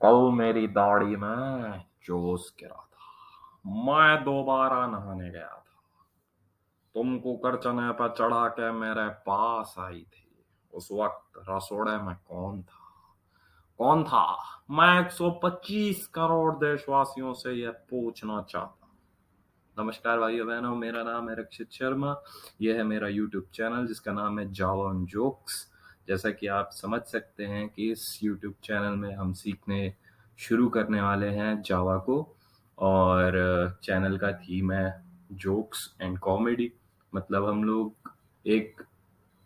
कल मेरी दाढ़ी में जोश गिरा था। मैं दोबारा नहाने गया था। तुम कुकर चने पर चढ़ा के मेरे पास आई थी। उस वक्त रसोड़े में कौन था? कौन था? मैं 125 करोड़ देशवासियों से यह पूछना चाहता। नमस्कार भाइयों बहनों, मेरा नाम है रक्षित शर्मा। यह है मेरा यूट्यूब चैनल जिसका नाम है जावा ऑन जोक्स। जैसा कि आप समझ सकते हैं कि इस यूट्यूब चैनल में हम सीखने शुरू करने वाले हैं जावा को। और चैनल का थीम है जोक्स एंड कॉमेडी। मतलब हम लोग एक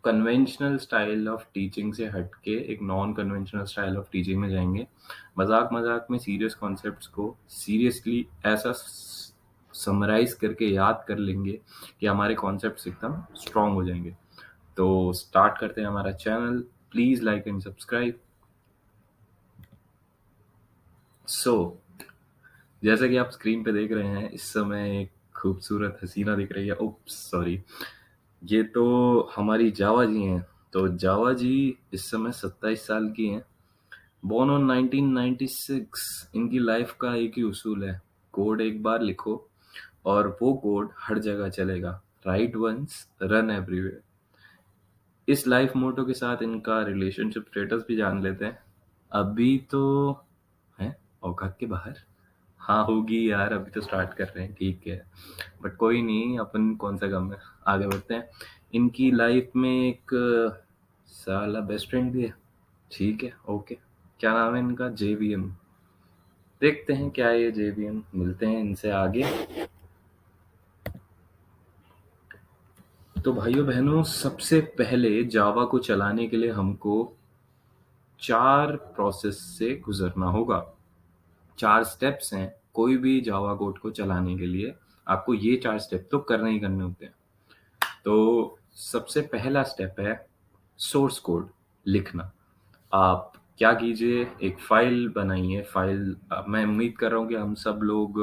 कन्वेंशनल स्टाइल ऑफ टीचिंग से हटके एक non conventional style of teaching में जाएंगे। मजाक मजाक में सीरियस कॉन्सेप्ट्स को सीरियसली ऐसा समराइज करके याद कर लेंगे कि हमारे कॉन्सेप्ट्स एकदम स्ट्रांग हो जाएंगे। तो स्टार्ट करते हैं हमारा channel. Please like and subscribe. So जैसा कि आप स्क्रीन पे देख रहे हैं, इस समय एक खूबसूरत हसीना दिख रही है। उप्स सॉरी, ये तो हमारी जावा जी हैं। तो जावा जी इस समय 27 साल की हैं। Born on 1996। इनकी लाइफ का एक ही उसूल है, कोड एक बार लिखो और वो कोड हर जगह चलेगा। Write once run everywhere. इस लाइफ मोटो के साथ इनका रिलेशनशिप स्टेटस भी जान लेते हैं। अभी तो है औकात के बाहर। हाँ होगी यार, अभी तो स्टार्ट कर रहे हैं, ठीक है। बट कोई नहीं, अपन कौन सा गम है। आगे बढ़ते हैं। इनकी लाइफ में एक साला बेस्ट फ्रेंड भी है। ठीक है, ओके। क्या नाम है इनका? जेवीएम। देखते हैं क्या है ये जेवीएम, मिलते हैं इनसे आगे। तो भाइयों बहनों, सबसे पहले जावा को चलाने के लिए हमको 4 प्रोसेस से गुजरना होगा। 4 स्टेप्स हैं कोई भी जावा कोड को चलाने के लिए। आपको ये 4 स्टेप तो करने ही करने होते हैं। तो सबसे पहला स्टेप है सोर्स कोड लिखना। आप क्या कीजिए, एक फाइल बनाइए। फाइल मैं उम्मीद कर रहा हूँ कि हम सब लोग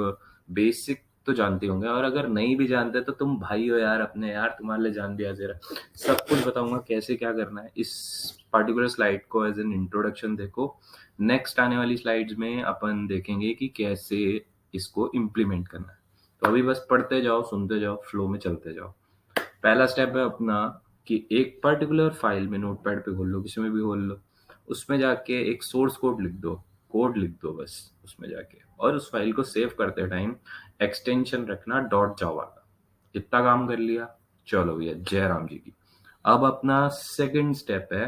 बेसिक तो जानते होंगे, और अगर नहीं भी जानते तो तुम भाई हो यार अपने, यार तुम्हारे लिए जान दिया जरा। सब कुछ बताऊंगा कैसे क्या करना है। इस पर्टिकुलर स्लाइड को एज एन इंट्रोडक्शन देखो। नेक्स्ट आने वाली स्लाइड्स में अपन देखेंगे कि कैसे इसको इम्प्लीमेंट करना है। तो अभी बस पढ़ते जाओ, सुनते जाओ, फ्लो में चलते जाओ। पहला स्टेप है अपना कि एक पर्टिकुलर फाइल में, नोटपैड पे खोल लो, किसी में भी खोल लो, उसमें जाके एक सोर्स कोड लिख दो। कोड लिख दो बस उसमें जाके, और उस फाइल को सेव करते टाइम एक्सटेंशन रखना डॉट जावा का। इतना काम कर लिया, चलो भैया जय राम जी की। अब अपना सेकंड स्टेप है,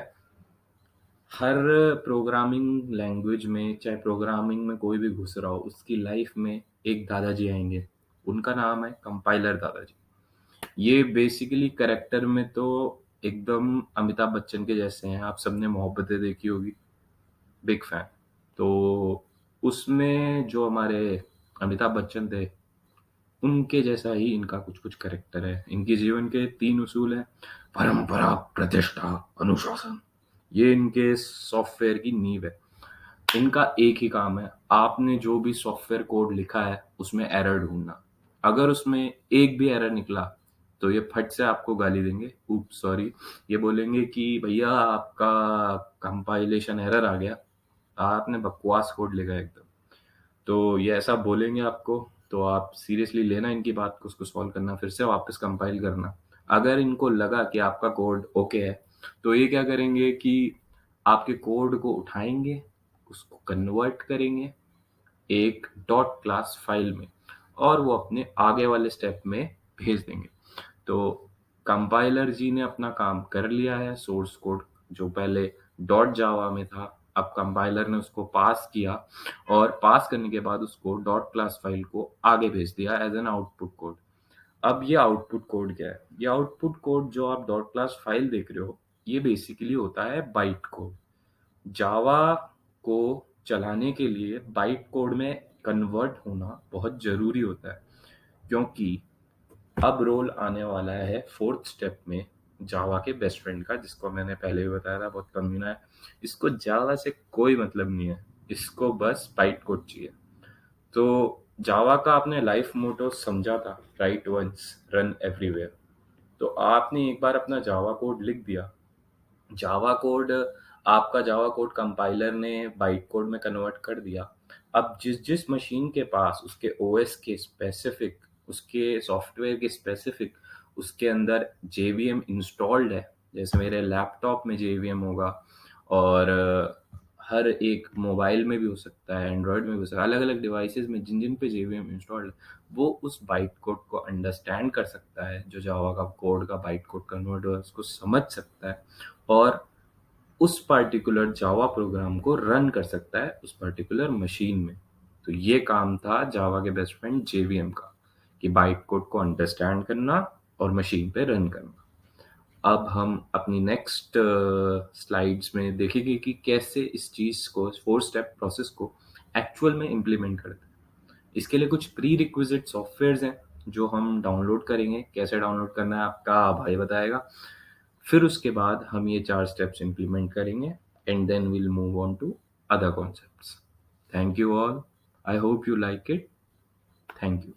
हर प्रोग्रामिंग लैंग्वेज में, चाहे प्रोग्रामिंग में कोई भी घुस रहा हो, उसकी लाइफ में एक दादाजी आएंगे। उनका नाम है कंपाइलर दादाजी। ये बेसिकली करेक्टर में तो एकदम अमिताभ बच्चन के जैसे हैं। आप सबने मोहब्बतें देखी होगी, बिग फैन। तो उसमें जो हमारे अमिताभ बच्चन थे, उनके जैसा ही इनका कुछ कुछ करेक्टर है। इनके जीवन के 3 उसूल हैं: परंपरा, प्रतिष्ठा, अनुशासन। ये इनके सॉफ्टवेयर की नींव है। इनका एक ही काम है, आपने जो भी सॉफ्टवेयर कोड लिखा है उसमें एरर ढूंढना। अगर उसमें एक भी एरर निकला तो ये फट से आपको गाली देंगे, ऊप सॉरी। ये बोलेंगे कि भैया आपका कंपाइलेशन एरर आ गया, आपने बकवास कोड लिखा है एकदम। तो ये ऐसा बोलेंगे आपको। तो आप सीरियसली लेना इनकी बात को, उसको सॉल्व करना, फिर से वापस कंपाइल करना। अगर इनको लगा कि आपका कोड ओके है तो ये क्या करेंगे कि आपके कोड को उठाएंगे, उसको कन्वर्ट करेंगे एक डॉट क्लास फाइल में, और वो अपने आगे वाले स्टेप में भेज देंगे। तो कंपाइलर जी ने अपना काम कर लिया है। सोर्स कोड जो पहले डॉट जावा में था, अब कंपाइलर ने उसको पास किया, और पास करने के बाद उसको डॉट क्लास फाइल को आगे भेज दिया एज एन आउटपुट कोड। अब ये आउटपुट कोड क्या है? ये आउटपुट कोड जो आप डॉट क्लास फाइल देख रहे हो, ये बेसिकली होता है बाइट कोड। जावा को चलाने के लिए बाइट कोड में कन्वर्ट होना बहुत जरूरी होता है, क्योंकि अब रोल आने वाला है फोर्थ स्टेप में जावा के बेस्ट फ्रेंड का, जिसको मैंने पहले भी बताया था, बहुत कमीना है। इसको जावा से कोई मतलब नहीं है, इसको बस बाइट कोड चाहिए। तो जावा का आपने लाइफ मोटो समझा था, राइट वंस रन एवरीवेयर। तो आपने एक बार अपना जावा कोड लिख दिया। जावा कोड आपका जावा कोड कंपाइलर ने बाइट कोड में कन्वर्ट कर दिया। अब जिस मशीन के पास उसके ओएस के स्पेसिफिक, उसके सॉफ्टवेयर के स्पेसिफिक उसके अंदर जेवीएम इंस्टॉल्ड है, जैसे मेरे लैपटॉप में जेवीएम होगा, और हर एक मोबाइल में भी हो सकता है, एंड्रॉयड में भी हो सकता है, अलग अलग डिवाइसेस में जिन जिन पे जेवीएम इंस्टॉल्ड है, वो उस बाइट कोड को अंडरस्टैंड कर सकता है, जो जावा का कोड का बाइट कोड कन्वर्ट हुआ है उसको समझ सकता है, और उस पर्टिकुलर जावा प्रोग्राम को रन कर सकता है उस पर्टिकुलर मशीन में। तो ये काम था जावा के बेस्ट फ्रेंड जेवीएम का, कि बाइट कोड को अंडरस्टैंड करना और मशीन पे रन करना। अब हम अपनी नेक्स्ट स्लाइड्स में देखेंगे कि कैसे इस चीज़ को, 4 स्टेप प्रोसेस को एक्चुअल में इम्प्लीमेंट करते हैं। इसके लिए कुछ प्री रिक्विजिट सॉफ्टवेयर्स हैं जो हम डाउनलोड करेंगे। कैसे डाउनलोड करना है आपका भाई बताएगा। फिर उसके बाद हम ये 4 स्टेप्स इम्प्लीमेंट करेंगे, and then we'll move on to other concepts. Thank you all, I hope you like it. Thank you.